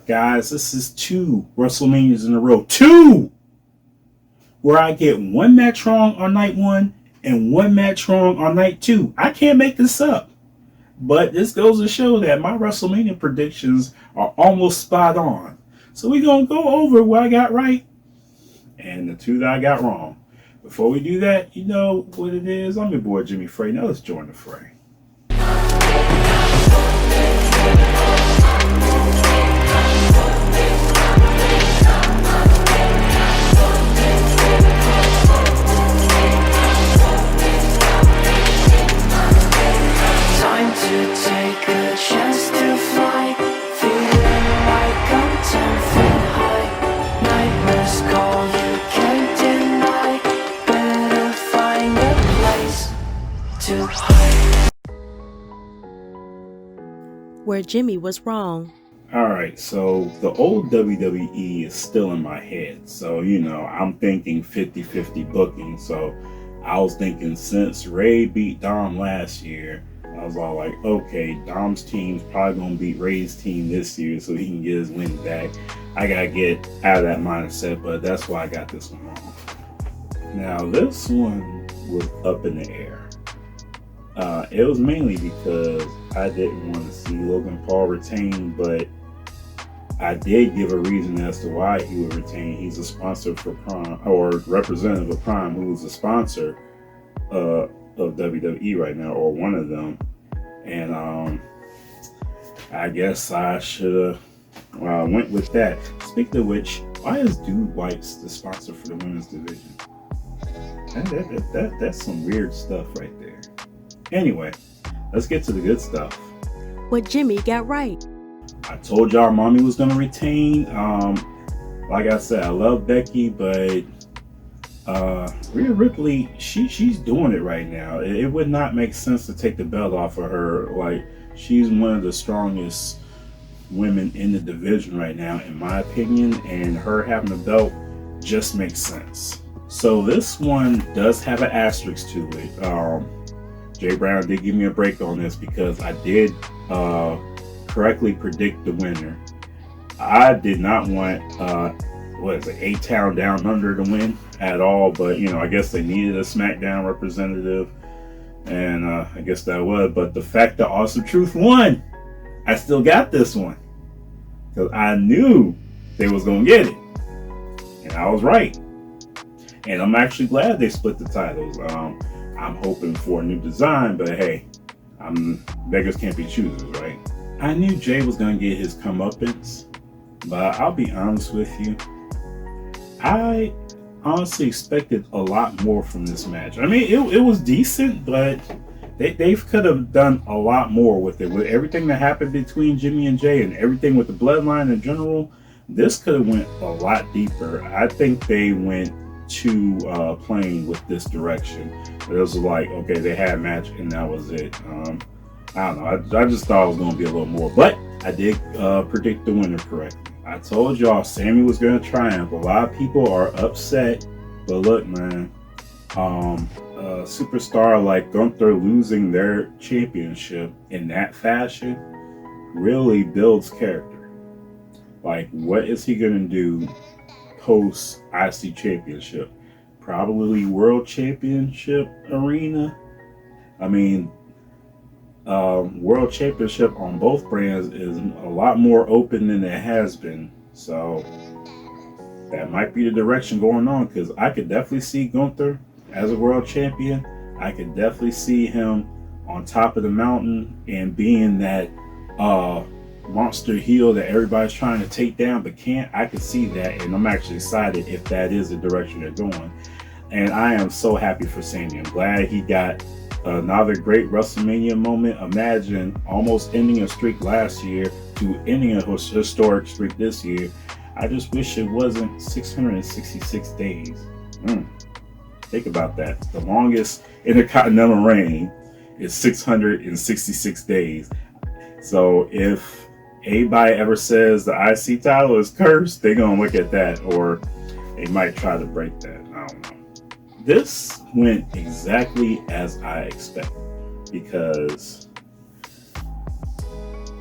Guys, this is 2 WrestleManias in a row. 2! Where I get one match wrong on night 1 and one match wrong on night 2. I can't make this up. But this goes to show that my WrestleMania predictions are almost spot on. So we're going to go over what I got right and the 2 that I got wrong. Before we do that, you know what it is. I'm your boy Jimmy Frey. Now let's join the fray. Where Jimmy was wrong. Alright, so the old WWE is still in my head. So, I'm thinking 50-50 booking. So I was thinking since Ray beat Dom last year, I was all like, okay, Dom's team's probably going to beat Ray's team this year so he can get his win back. I got to get out of that mindset, but that's why I got this one wrong. Now, this one was up in the air. It was mainly because I didn't want to see Logan Paul retain, but I did give a reason as to why he would retain. He's a sponsor for Prime, or representative of Prime, who's a sponsor of WWE right now, or one of them. And I guess I should have went with that. Speaking of which, why is Dude Wipes the sponsor for the women's division? That's some weird stuff right there. Anyway, let's get to the good stuff. What Jimmy got right. I told y'all Mommy was going to retain. Like I said, I love Becky, but Rhea Ripley, she's doing it right now. It would not make sense to take the belt off of her. Like, she's one of the strongest women in the division right now, in my opinion, and her having the belt just makes sense. So this one does have an asterisk to it. Jay Brown did give me a break on this because I did correctly predict the winner. I did not want A-Town Down Under to win at all, but I guess they needed a SmackDown representative, and I guess that was. But the fact that Awesome Truth won, I still got this one because I knew they was gonna get it, and I was right. And I'm actually glad they split the titles. I'm hoping for a new design, but hey, beggars can't be choosers, right? I knew Jay was going to get his comeuppance, but I'll be honest with you. I honestly expected a lot more from this match. I mean, it was decent, but they could have done a lot more with it. With everything that happened between Jimmy and Jay and everything with the bloodline in general, this could have went a lot deeper. I think they went too plain with this direction. It was like, okay, they had a match and that was it. I don't know. I just thought it was going to be a little more, but I did predict the winner correctly. I told y'all Sammy was going to triumph. A lot of people are upset, but look, man, a superstar like Gunther losing their championship in that fashion really builds character. Like, what is he going to do post IC championship? Probably world championship arena. I mean, world championship on both brands is a lot more open than it has been. So that might be the direction going on, because I could definitely see Gunther as a world champion. I could definitely see him on top of the mountain and being that monster heel that everybody's trying to take down but can't. I could see that, and I'm actually excited if that is the direction they're going. And I am so happy for Sammy. I'm glad he got another great WrestleMania moment. Imagine almost ending a streak last year to ending a historic streak this year. I just wish it wasn't 666 days. Think about that. The longest intercontinental reign is 666 days. So if anybody ever says the IC title is cursed, they're going to look at that, or they might try to break that. I don't know. This went exactly as I expected, because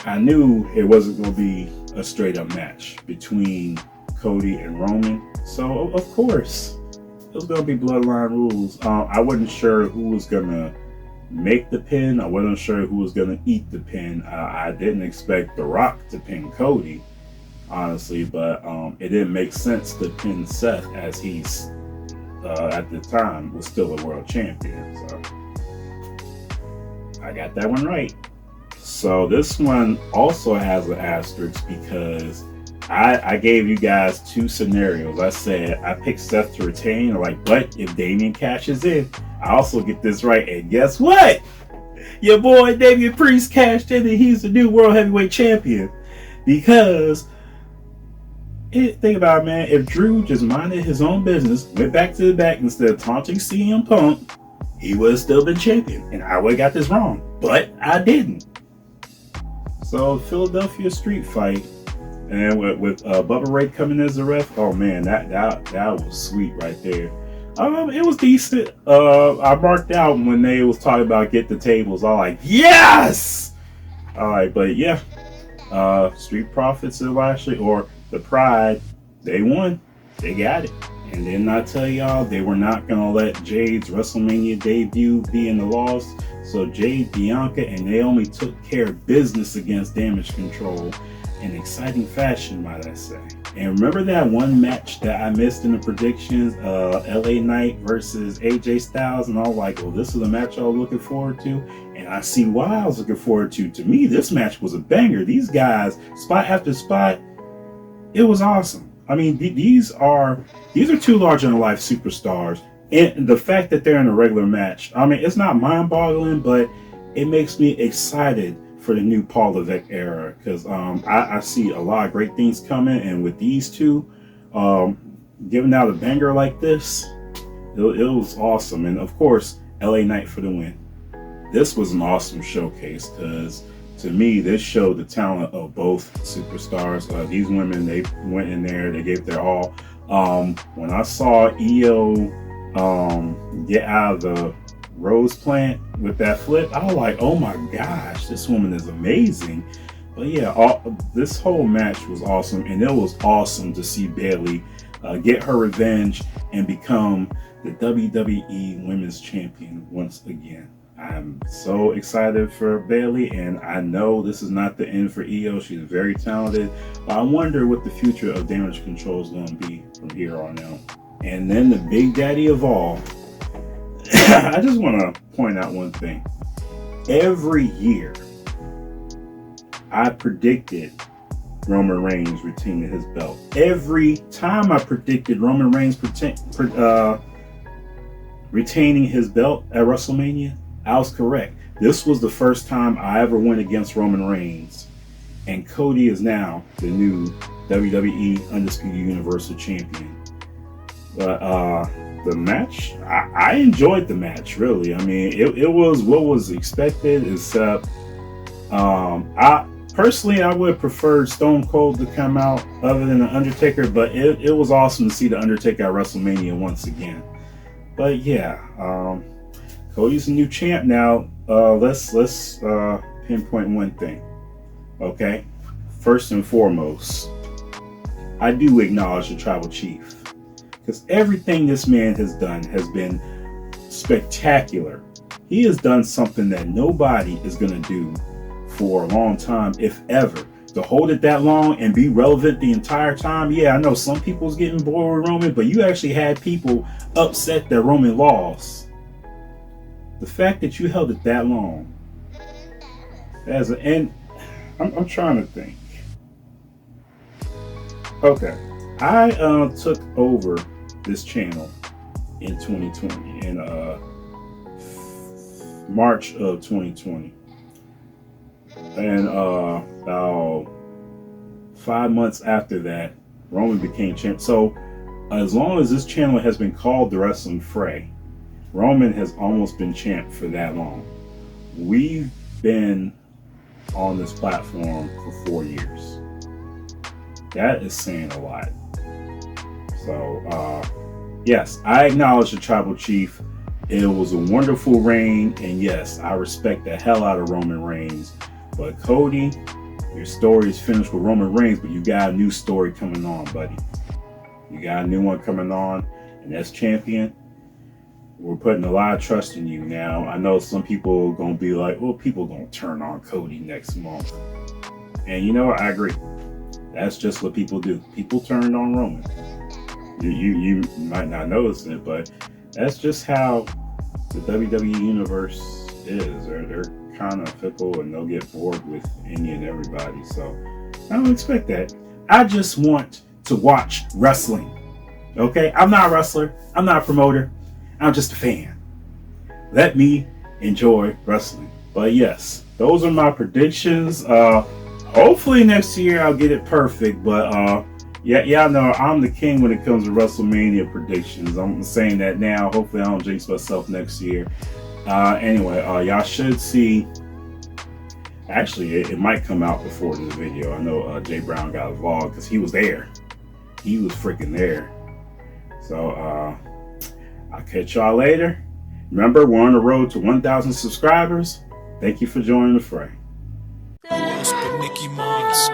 I knew it wasn't going to be a straight up match between Cody and Roman. So of course it was gonna be bloodline rules. I wasn't sure who was gonna make the pin. I wasn't sure who was gonna eat the pin. I didn't expect The Rock to pin Cody, honestly, but it didn't make sense to pin Seth as he's at the time was still a world champion. So I got that one right. So this one also has an asterisk because I gave you guys two scenarios. I said I picked Seth to retain, but if Damian cashes in, I also get this right. And guess what? Your boy Damian Priest cashed in and he's the new World Heavyweight Champion. Because, think about it, man. If Drew just minded his own business, went back to the back instead of taunting CM Punk, he would have still been champion. And I would have got this wrong. But I didn't. So, Philadelphia street fight. And with Bubba Ray coming as the ref, oh man, that was sweet right there. It was decent. I marked out when they was talking about get the tables. I like, yes! Alright, but yeah. Street Profits and Lashley, or the Pride, they won. They got it. And then I tell y'all, they were not gonna let Jade's WrestleMania debut be in the loss. So Jade, Bianca, and Naomi took care of business against Damage Control in exciting fashion, might I say. And remember that one match that I missed in the predictions, LA Knight versus AJ Styles, and I was like, well, this is a match I was looking forward to, and I see why I was looking forward to. To me, this match was a banger. These guys, spot after spot, it was awesome. I mean, these are two larger-than-life superstars, and the fact that they're in a regular match, I mean, it's not mind-boggling, but it makes me excited for the new Paul Levesque era, because I see a lot of great things coming, and with these two giving out a banger like this, it was awesome. And of course, LA Knight for the win. This was an awesome showcase, because to me, this showed the talent of both superstars. These women, they went in there, they gave their all. When I saw Io get out of the rose plant with that flip, I was like, oh my gosh, this woman is amazing. But yeah, this whole match was awesome, and it was awesome to see Bayley get her revenge and become the WWE Women's Champion once again. I'm so excited for Bayley, and I know this is not the end for Io. She's very talented, but I wonder what the future of Damage Control is going to be from here on out. And then the big daddy of all, I just want to point out one thing. Every year, I predicted Roman Reigns retaining his belt. Every time I predicted Roman Reigns retaining his belt at WrestleMania, I was correct. This was the first time I ever went against Roman Reigns, and Cody is now the new WWE Undisputed Universal Champion. But the match, I enjoyed the match, really. I mean, it was what was expected, except I would have preferred Stone Cold to come out other than The Undertaker, but it was awesome to see The Undertaker at WrestleMania once again. But yeah, Cody's a new champ now. Let's pinpoint one thing. Okay, first and foremost, I do acknowledge the Tribal Chief, because everything this man has done has been spectacular. He has done something that nobody is going to do for a long time, if ever. To hold it that long and be relevant the entire time. Yeah, I know some people's getting bored with Roman, but you actually had people upset that Roman lost. The fact that you held it that long, and I'm trying to think. Okay, I took over this channel in 2020, in March of 2020, and about 5 months after that, Roman became champ. So as long as this channel has been called The Wrestling Fray, Roman has almost been champ for that long. We've been on this platform for 4 years. That is saying a lot. So, yes, I acknowledge the Tribal Chief. It was a wonderful reign, and yes, I respect the hell out of Roman Reigns. But Cody, Your story is finished with Roman Reigns, but you got a new story coming on, buddy. You got a new one coming on, and as champion, we're putting a lot of trust in you now. I know some people are going to be like, well, people are going to turn on Cody next month. And you know what? I agree. That's just what people do. People turned on Roman. You might not notice it, but that's just how the WWE universe is. They're kind of fickle, and they'll get bored with any and everybody. So I don't expect that. I just want to watch wrestling. Okay? I'm not a wrestler. I'm not a promoter. I'm just a fan. Let me enjoy wrestling. But yes, those are my predictions. Hopefully next year I'll get it perfect. But yeah, no, I'm the king when it comes to WrestleMania predictions. I'm saying that now. Hopefully I don't jinx myself next year. Anyway, y'all should see. Actually, it might come out before this video. I know Jay Brown got involved because he was there. He was freaking there. So I'll catch y'all later. Remember, we're on the road to 1,000 subscribers. Thank you for joining the fray. Who else but Mickey Mouse?